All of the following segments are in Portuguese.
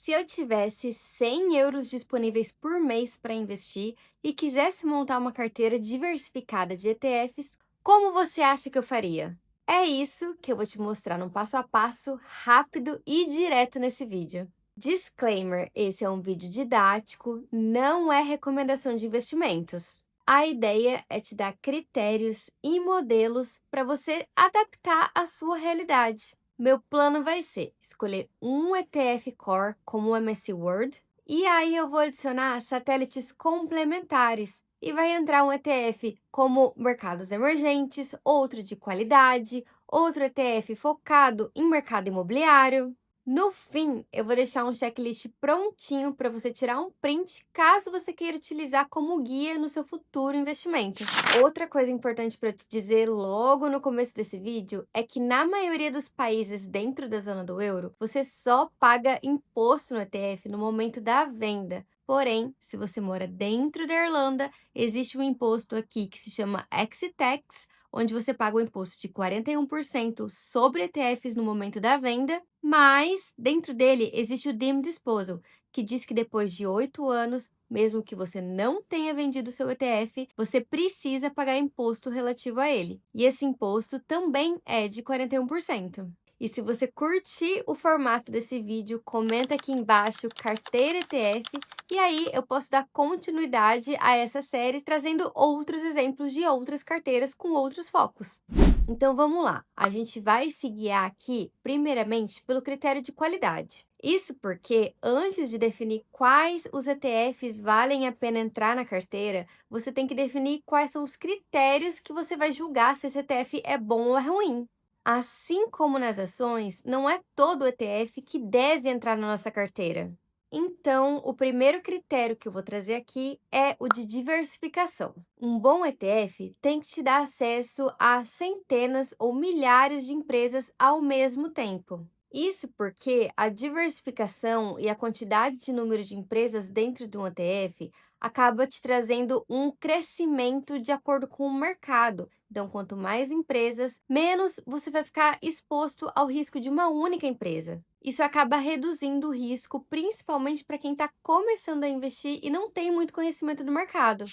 Se eu tivesse 100 euros disponíveis por mês para investir e quisesse montar uma carteira diversificada de ETFs, como você acha que eu faria? É isso que eu vou te mostrar num passo a passo rápido e direto nesse vídeo. Disclaimer: esse é um vídeo didático, não é recomendação de investimentos. A ideia é te dar critérios e modelos para você adaptar à sua realidade. Meu plano vai ser escolher um ETF Core como o MSCI World e aí eu vou adicionar satélites complementares e vai entrar um ETF como mercados emergentes, outro de qualidade, outro ETF focado em mercado imobiliário. No fim, eu vou deixar um checklist prontinho para você tirar um print caso você queira utilizar como guia no seu futuro investimento. Outra coisa importante para eu te dizer logo no começo desse vídeo é que na maioria dos países dentro da zona do euro, você só paga imposto no ETF no momento da venda. Porém, se você mora dentro da Irlanda, existe um imposto aqui que se chama Exit Tax, onde você paga o imposto de 41% sobre ETFs no momento da venda, mas dentro dele existe o Deemed Disposal, que diz que depois de 8 anos, mesmo que você não tenha vendido seu ETF, você precisa pagar imposto relativo a ele. E esse imposto também é de 41%. E se você curtir o formato desse vídeo, comenta aqui embaixo carteira ETF e aí eu posso dar continuidade a essa série trazendo outros exemplos de outras carteiras com outros focos. Então vamos lá, a gente vai se guiar aqui primeiramente pelo critério de qualidade. Isso porque antes de definir quais os ETFs valem a pena entrar na carteira, você tem que definir quais são os critérios que você vai julgar se esse ETF é bom ou é ruim. Assim como nas ações, não é todo ETF que deve entrar na nossa carteira. Então, o primeiro critério que eu vou trazer aqui é o de diversificação. Um bom ETF tem que te dar acesso a centenas ou milhares de empresas ao mesmo tempo. Isso porque a diversificação e a quantidade de número de empresas dentro de um ETF acaba te trazendo um crescimento de acordo com o mercado. Então, quanto mais empresas, menos você vai ficar exposto ao risco de uma única empresa. Isso acaba reduzindo o risco, principalmente para quem está começando a investir e não tem muito conhecimento do mercado.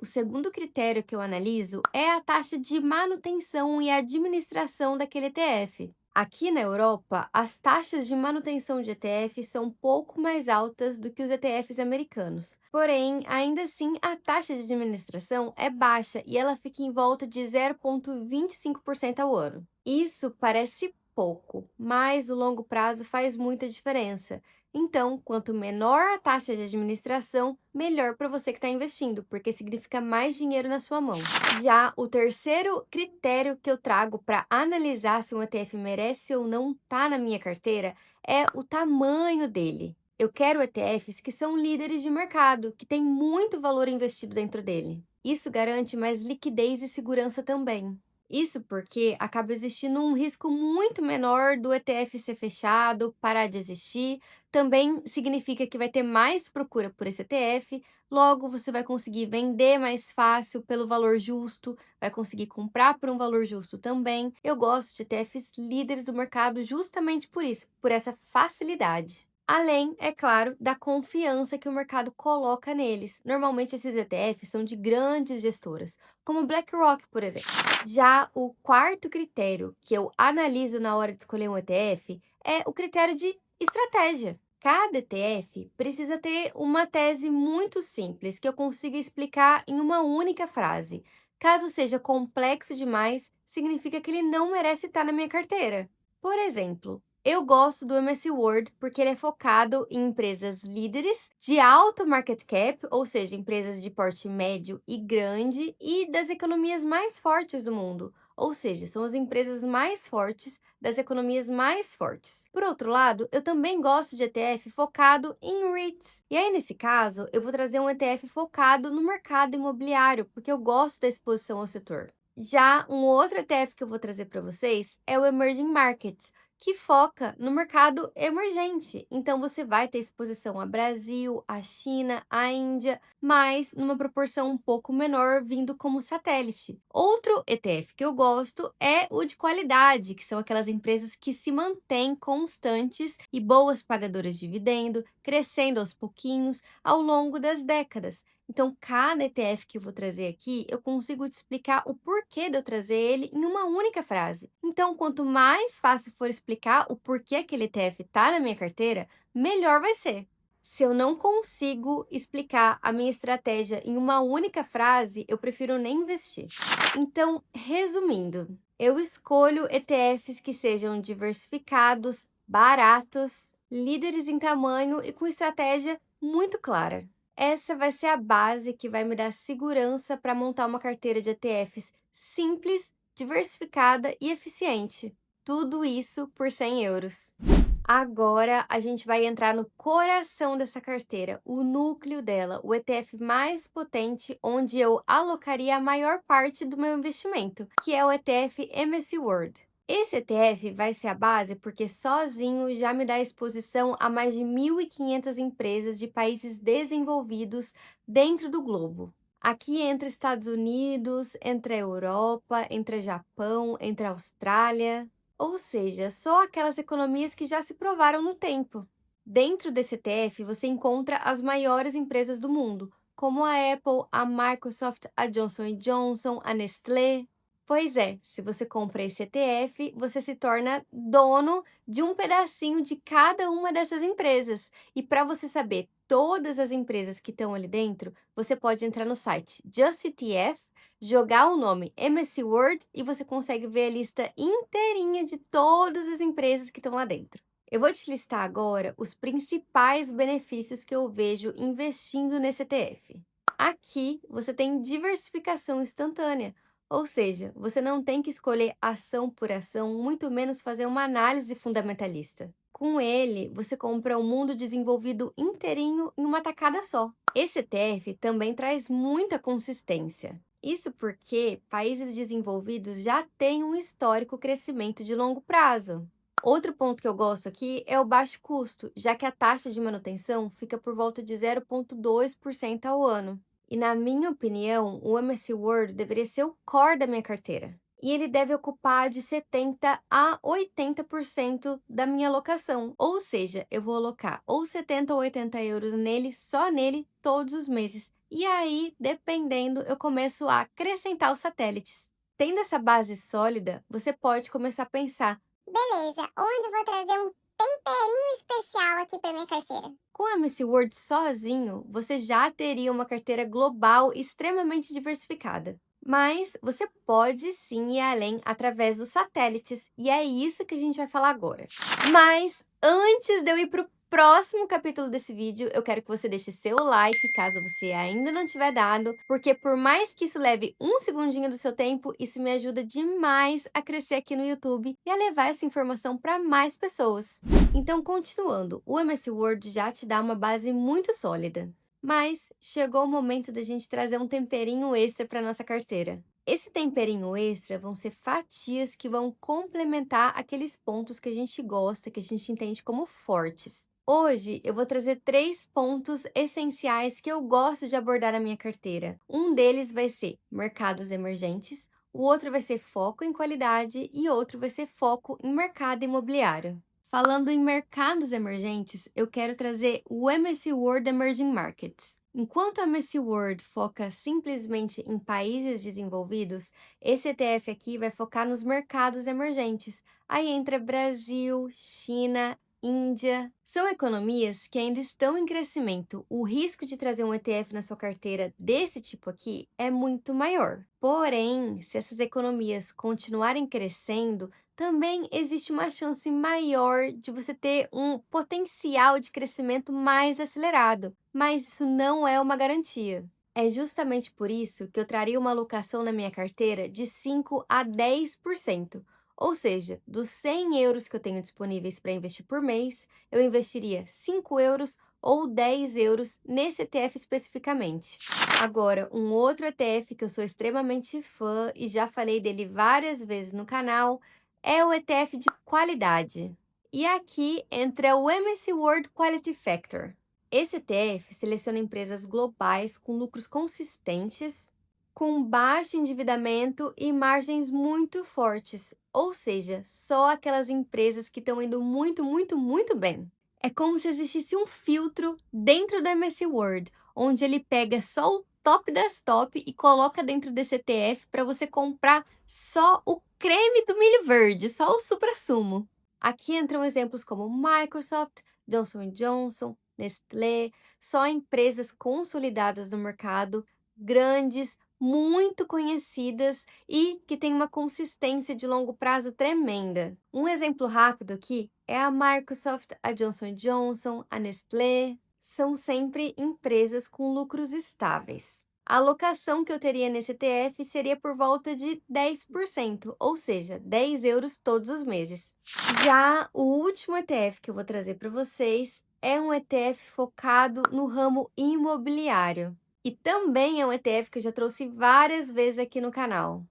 O segundo critério que eu analiso é a taxa de manutenção e administração daquele ETF. Aqui na Europa, as taxas de manutenção de ETF são um pouco mais altas do que os ETFs americanos. Porém, ainda assim, a taxa de administração é baixa e ela fica em volta de 0,25% ao ano. Isso parece pouco, mas o longo prazo faz muita diferença. Então, quanto menor a taxa de administração, melhor para você que está investindo, porque significa mais dinheiro na sua mão. Já o terceiro critério que eu trago para analisar se um ETF merece ou não estar na minha carteira é o tamanho dele. Eu quero ETFs que são líderes de mercado, que têm muito valor investido dentro dele. Isso garante mais liquidez e segurança também. Isso porque acaba existindo um risco muito menor do ETF ser fechado, parar de existir. Também significa que vai ter mais procura por esse ETF, logo você vai conseguir vender mais fácil pelo valor justo, vai conseguir comprar por um valor justo também. Eu gosto de ETFs líderes do mercado justamente por isso, por essa facilidade. Além, é claro, da confiança que o mercado coloca neles. Normalmente esses ETFs são de grandes gestoras, como BlackRock, por exemplo. Já o quarto critério que eu analiso na hora de escolher um ETF é o critério de estratégia. Cada ETF precisa ter uma tese muito simples que eu consiga explicar em uma única frase. Caso seja complexo demais, significa que ele não merece estar na minha carteira. Por exemplo, eu gosto do MSCI World porque ele é focado em empresas líderes de alto market cap, ou seja, empresas de porte médio e grande e das economias mais fortes do mundo, ou seja, são as empresas mais fortes das economias mais fortes. Por outro lado, eu também gosto de ETF focado em REITs. E aí, nesse caso, eu vou trazer um ETF focado no mercado imobiliário, porque eu gosto da exposição ao setor. Já um outro ETF que eu vou trazer para vocês é o Emerging Markets, que foca no mercado emergente. Então, você vai ter exposição a Brasil, a China, a Índia, mas numa proporção um pouco menor, vindo como satélite. Outro ETF que eu gosto é o de qualidade, que são aquelas empresas que se mantêm constantes e boas pagadoras de dividendo, crescendo aos pouquinhos ao longo das décadas. Então, cada ETF que eu vou trazer aqui, eu consigo te explicar o porquê de eu trazer ele em uma única frase. Então, quanto mais fácil for explicar o porquê aquele ETF está na minha carteira, melhor vai ser. Se eu não consigo explicar a minha estratégia em uma única frase, eu prefiro nem investir. Então, resumindo, eu escolho ETFs que sejam diversificados, baratos, líderes em tamanho e com estratégia muito clara. Essa vai ser a base que vai me dar segurança para montar uma carteira de ETFs simples, diversificada e eficiente. Tudo isso por 100 euros. Agora a gente vai entrar no coração dessa carteira, o núcleo dela, o ETF mais potente, onde eu alocaria a maior parte do meu investimento, que é o ETF MSCI World. Esse ETF vai ser a base porque sozinho já me dá exposição a mais de 1.500 empresas de países desenvolvidos dentro do globo. Aqui entra Estados Unidos, entra a Europa, entra Japão, entra a Austrália, ou seja, só aquelas economias que já se provaram no tempo. Dentro desse ETF, você encontra as maiores empresas do mundo, como a Apple, a Microsoft, a Johnson Johnson, a Nestlé. Pois é, se você compra esse ETF, você se torna dono de um pedacinho de cada uma dessas empresas. E para você saber todas as empresas que estão ali dentro, você pode entrar no site Just ETF, jogar o nome MSCI World e você consegue ver a lista inteirinha de todas as empresas que estão lá dentro. Eu vou te listar agora os principais benefícios que eu vejo investindo nesse ETF. Aqui você tem diversificação instantânea, ou seja, você não tem que escolher ação por ação, muito menos fazer uma análise fundamentalista. Com ele, você compra o mundo desenvolvido inteirinho em uma tacada só. Esse ETF também traz muita consistência. Isso porque países desenvolvidos já têm um histórico crescimento de longo prazo. Outro ponto que eu gosto aqui é o baixo custo, já que a taxa de manutenção fica por volta de 0,2% ao ano. E na minha opinião, o MSCI World deveria ser o core da minha carteira. E ele deve ocupar de 70 a 80% da minha alocação. Ou seja, eu vou alocar ou 70 ou 80 euros nele, só nele, todos os meses. E aí, dependendo, eu começo a acrescentar os satélites. Tendo essa base sólida, você pode começar a pensar: Beleza, onde eu vou trazer um temperinho especial aqui para minha carteira? com o MSCI World sozinho, você já teria uma carteira global extremamente diversificada. Mas você pode sim ir além através dos satélites, e é isso que a gente vai falar agora. Mas antes de eu ir para o próximo capítulo desse vídeo, eu quero que você deixe seu like, caso você ainda não tiver dado, porque por mais que isso leve um segundinho do seu tempo, isso me ajuda demais a crescer aqui no YouTube e a levar essa informação para mais pessoas. Então, continuando, o MSCI World já te dá uma base muito sólida. Mas chegou o momento da gente trazer um temperinho extra para nossa carteira. Esse temperinho extra vão ser fatias que vão complementar aqueles pontos que a gente gosta, que a gente entende como fortes. Hoje eu vou trazer 3 pontos essenciais que eu gosto de abordar na minha carteira. Um deles vai ser mercados emergentes, o outro vai ser foco em qualidade e outro vai ser foco em mercado imobiliário. Falando em mercados emergentes, eu quero trazer o MSCI World Emerging Markets. Enquanto o MSCI World foca simplesmente em países desenvolvidos, esse ETF aqui vai focar nos mercados emergentes. Aí entra Brasil, China, Índia. São economias que ainda estão em crescimento. O risco de trazer um ETF na sua carteira desse tipo aqui é muito maior. Porém, se essas economias continuarem crescendo, também existe uma chance maior de você ter um potencial de crescimento mais acelerado, mas isso não é uma garantia. É justamente por isso que eu traria uma alocação na minha carteira de 5 a 10%. Ou seja, dos 100 euros que eu tenho disponíveis para investir por mês, eu investiria 5 euros ou 10 euros nesse ETF especificamente. Agora, um outro ETF que eu sou extremamente fã e já falei dele várias vezes no canal é o ETF de qualidade. E aqui entra o MSCI World Quality Factor. Esse ETF seleciona empresas globais com lucros consistentes, com baixo endividamento e margens muito fortes, ou seja, só aquelas empresas que estão indo muito, muito, muito bem. É como se existisse um filtro dentro do MSCI World, onde ele pega só o top das top e coloca dentro desse ETF para você comprar só o creme do milho verde, só o suprassumo. Aqui entram exemplos como Microsoft, Johnson Johnson, Nestlé, só empresas consolidadas no mercado, grandes, muito conhecidas e que têm uma consistência de longo prazo tremenda. Um exemplo rápido aqui é a Microsoft, a Johnson Johnson, a Nestlé. São sempre empresas com lucros estáveis. A alocação que eu teria nesse ETF seria por volta de 10%, ou seja, 10 euros todos os meses. Já o último ETF que eu vou trazer para vocês é um ETF focado no ramo imobiliário. E também é um ETF que eu já trouxe várias vezes aqui no canal.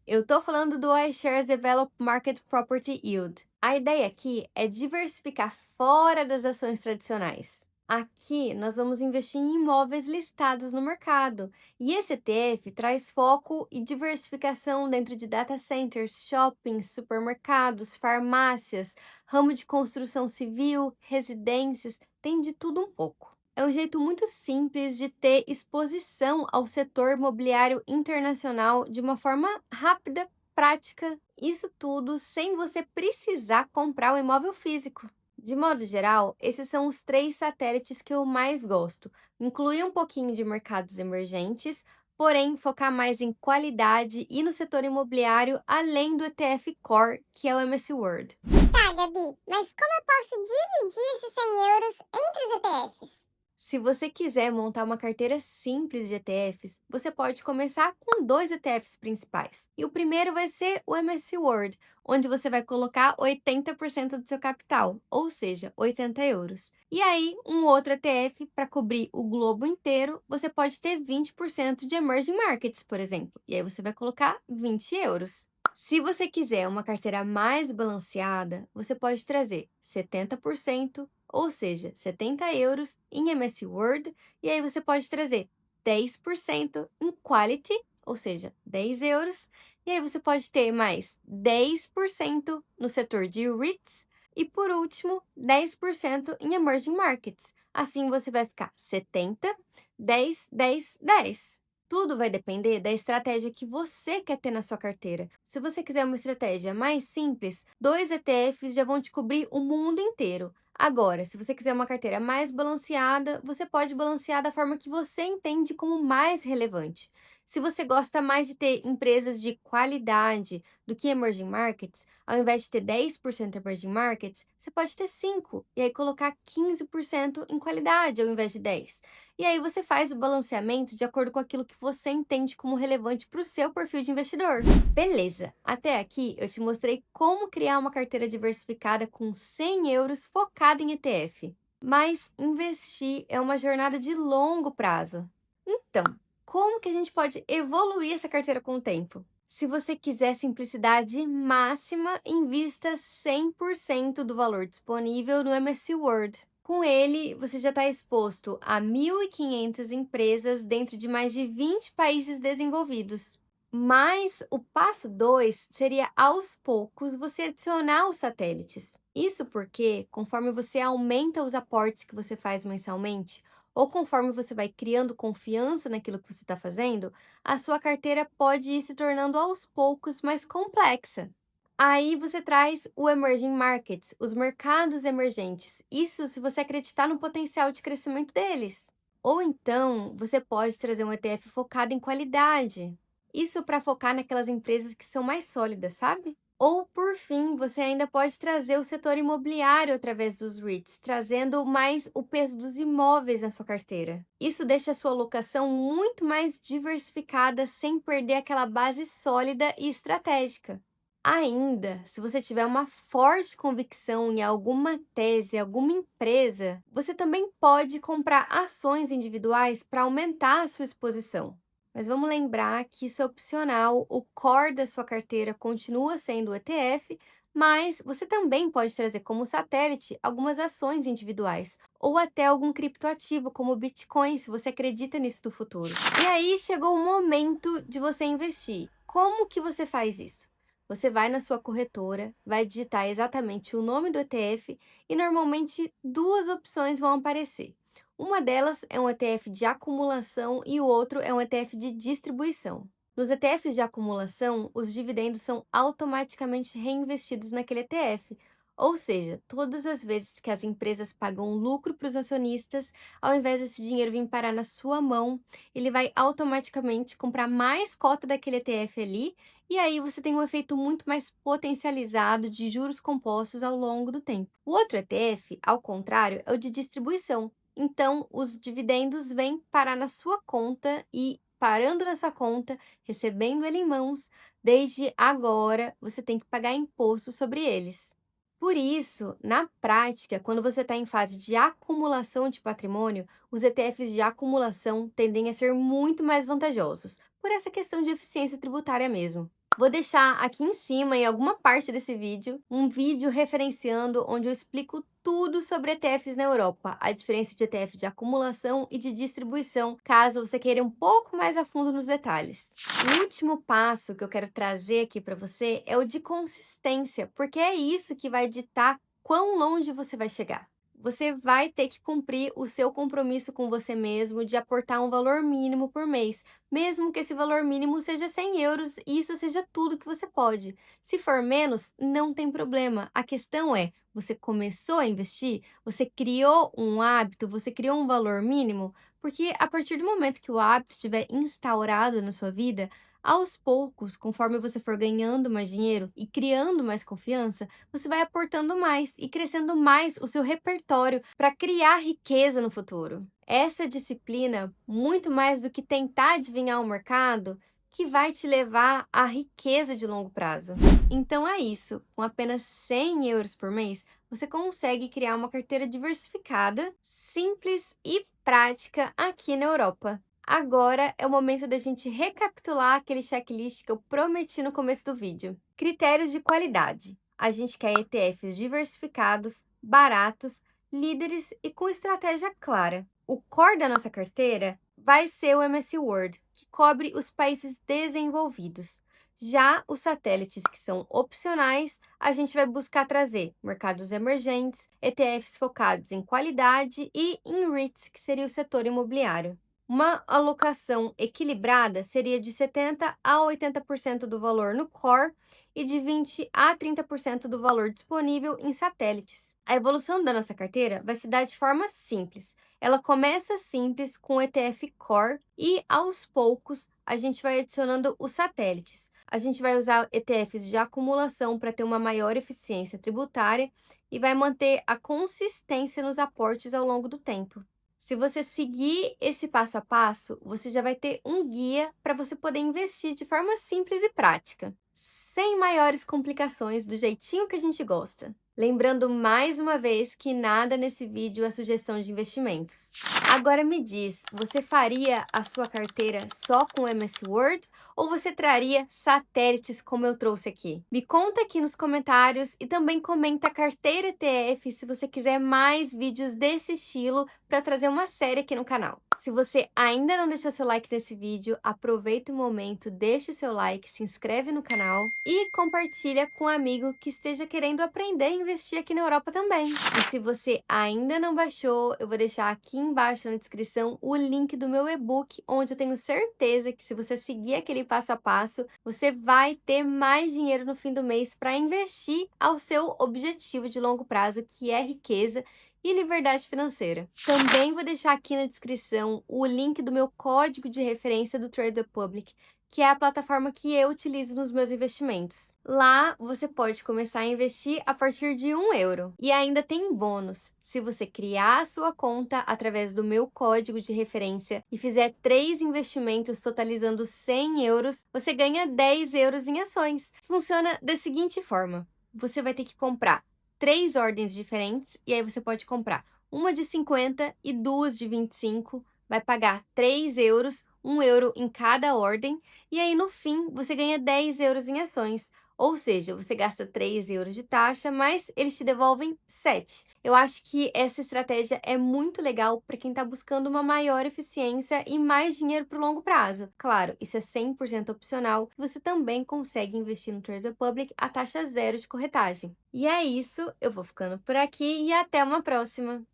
Eu tô falando do iShares Developed Market Property Yield. A ideia aqui é diversificar fora das ações tradicionais. Aqui nós vamos investir em imóveis listados no mercado. E esse ETF traz foco e diversificação dentro de data centers, shoppings, supermercados, farmácias, ramo de construção civil, residências, tem de tudo um pouco. É um jeito muito simples de ter exposição ao setor imobiliário internacional de uma forma rápida, prática, isso tudo sem você precisar comprar o imóvel físico. De modo geral, esses são os 3 satélites que eu mais gosto. Incluir um pouquinho de mercados emergentes, porém focar mais em qualidade e no setor imobiliário, além do ETF Core, que é o MSCI World. Tá, Gabi, mas como eu posso dividir esses 100 euros entre os ETFs? Se você quiser montar uma carteira simples de ETFs, você pode começar com 2 ETFs principais. E o primeiro vai ser o MSCI World, onde você vai colocar 80% do seu capital, ou seja, 80 euros. E aí, um outro ETF para cobrir o globo inteiro, você pode ter 20% de Emerging Markets, por exemplo. E aí você vai colocar 20 euros. Se você quiser uma carteira mais balanceada, você pode trazer 70%, ou seja, 70 euros em MSCI World, e aí você pode trazer 10% em Quality, ou seja, 10 euros, e aí você pode ter mais 10% no setor de REITs, e por último, 10% em Emerging Markets. Assim você vai ficar 70, 10, 10, 10. Tudo vai depender da estratégia que você quer ter na sua carteira. Se você quiser uma estratégia mais simples, 2 ETFs já vão te cobrir o mundo inteiro. Agora, se você quiser uma carteira mais balanceada, você pode balancear da forma que você entende como mais relevante. Se você gosta mais de ter empresas de qualidade do que emerging markets, ao invés de ter 10% emerging markets, você pode ter 5% e aí colocar 15% em qualidade ao invés de 10%. E aí você faz o balanceamento de acordo com aquilo que você entende como relevante para o seu perfil de investidor. Beleza! Até aqui eu te mostrei como criar uma carteira diversificada com 100 euros focada em ETF. Mas investir é uma jornada de longo prazo. Então, como que a gente pode evoluir essa carteira com o tempo? Se você quiser simplicidade máxima, invista 100% do valor disponível no MSCI World. Com ele, você já está exposto a 1.500 empresas dentro de mais de 20 países desenvolvidos. Mas o passo 2 seria, aos poucos, você adicionar os satélites. Isso porque, conforme você aumenta os aportes que você faz mensalmente, ou conforme você vai criando confiança naquilo que você está fazendo, a sua carteira pode ir se tornando aos poucos mais complexa. Aí você traz o Emerging Markets, os mercados emergentes. Isso se você acreditar no potencial de crescimento deles. Ou então, você pode trazer um ETF focado em qualidade. Isso para focar naquelas empresas que são mais sólidas, sabe? Ou, por fim, você ainda pode trazer o setor imobiliário através dos REITs, trazendo mais o peso dos imóveis na sua carteira. Isso deixa a sua alocação muito mais diversificada, sem perder aquela base sólida e estratégica. Ainda, se você tiver uma forte convicção em alguma tese, alguma empresa, você também pode comprar ações individuais para aumentar a sua exposição. Mas vamos lembrar que isso é opcional, o core da sua carteira continua sendo o ETF, mas você também pode trazer como satélite algumas ações individuais ou até algum criptoativo como o Bitcoin, se você acredita nisso no futuro. E aí chegou o momento de você investir. Como que você faz isso? Você vai na sua corretora, vai digitar exatamente o nome do ETF e normalmente duas opções vão aparecer. Uma delas é um ETF de acumulação e o outro é um ETF de distribuição. Nos ETFs de acumulação, os dividendos são automaticamente reinvestidos naquele ETF, ou seja, todas as vezes que as empresas pagam lucro para os acionistas, ao invés desse dinheiro vir parar na sua mão, ele vai automaticamente comprar mais cota daquele ETF ali, e aí você tem um efeito muito mais potencializado de juros compostos ao longo do tempo. O outro ETF, ao contrário, é o de distribuição. Então, os dividendos vêm parar na sua conta e, parando na sua conta, recebendo ele em mãos, desde agora você tem que pagar imposto sobre eles. Por isso, na prática, quando você está em fase de acumulação de patrimônio, os ETFs de acumulação tendem a ser muito mais vantajosos, por essa questão de eficiência tributária mesmo. Vou deixar aqui em cima, em alguma parte desse vídeo, um vídeo referenciando onde eu explico tudo sobre ETFs na Europa, a diferença de ETF de acumulação e de distribuição, caso você queira ir um pouco mais a fundo nos detalhes. O último passo que eu quero trazer aqui para você é o de consistência, porque é isso que vai ditar quão longe você vai chegar. Você vai ter que cumprir o seu compromisso com você mesmo de aportar um valor mínimo por mês, mesmo que esse valor mínimo seja 100 euros e isso seja tudo que você pode. Se for menos, não tem problema. A questão é, você começou a investir? Você criou um hábito? Você criou um valor mínimo? Porque a partir do momento que o hábito estiver instaurado na sua vida, aos poucos, conforme você for ganhando mais dinheiro e criando mais confiança, você vai aportando mais e crescendo mais o seu repertório para criar riqueza no futuro. Essa disciplina, muito mais do que tentar adivinhar o mercado, que vai te levar à riqueza de longo prazo. Então é isso, com apenas 100 euros por mês, você consegue criar uma carteira diversificada, simples e prática aqui na Europa. Agora é o momento da gente recapitular aquele checklist que eu prometi no começo do vídeo. Critérios de qualidade. A gente quer ETFs diversificados, baratos, líderes e com estratégia clara. O core da nossa carteira vai ser o MSCI World, que cobre os países desenvolvidos. Já os satélites que são opcionais, a gente vai buscar trazer mercados emergentes, ETFs focados em qualidade e em REITs, que seria o setor imobiliário. Uma alocação equilibrada seria de 70 a 80% do valor no core e de 20 a 30% do valor disponível em satélites. A evolução da nossa carteira vai se dar de forma simples. Ela começa simples com o ETF Core e, aos poucos, a gente vai adicionando os satélites. A gente vai usar ETFs de acumulação para ter uma maior eficiência tributária e vai manter a consistência nos aportes ao longo do tempo. Se você seguir esse passo a passo, você já vai ter um guia para você poder investir de forma simples e prática, sem maiores complicações, do jeitinho que a gente gosta. Lembrando mais uma vez que nada nesse vídeo é sugestão de investimentos. Agora me diz, você faria a sua carteira só com MSCI World ou você traria satélites como eu trouxe aqui? Me conta aqui nos comentários e também comenta carteira ETF se você quiser mais vídeos desse estilo para trazer uma série aqui no canal. Se você ainda não deixou seu like nesse vídeo, aproveita o momento, deixa o seu like, se inscreve no canal e compartilha com um amigo que esteja querendo aprender a investir aqui na Europa também. E se você ainda não baixou, eu vou deixar aqui embaixo na descrição o link do meu e-book, onde eu tenho certeza que se você seguir aquele passo a passo, você vai ter mais dinheiro no fim do mês para investir ao seu objetivo de longo prazo, que é riqueza e liberdade financeira. Também vou deixar aqui na descrição o link do meu código de referência do Trade Republic, que é a plataforma que eu utilizo nos meus investimentos. Lá você pode começar a investir a partir de 1 euro. E ainda tem bônus. Se você criar a sua conta através do meu código de referência e fizer 3 investimentos totalizando 100 euros, você ganha 10 euros em ações. Funciona da seguinte forma: você vai ter que comprar 3 ordens diferentes, e aí você pode comprar uma de 50 e duas de 25 vai pagar 3 euros, 1 euro em cada ordem, e aí no fim você ganha 10 euros em ações. Ou seja, você gasta 3 euros de taxa, mas eles te devolvem 7. Eu acho que essa estratégia é muito legal para quem está buscando uma maior eficiência e mais dinheiro para o longo prazo. Claro, isso é 100% opcional. Você também consegue investir no Trade Republic a taxa zero de corretagem. E é isso, eu vou ficando por aqui e até uma próxima!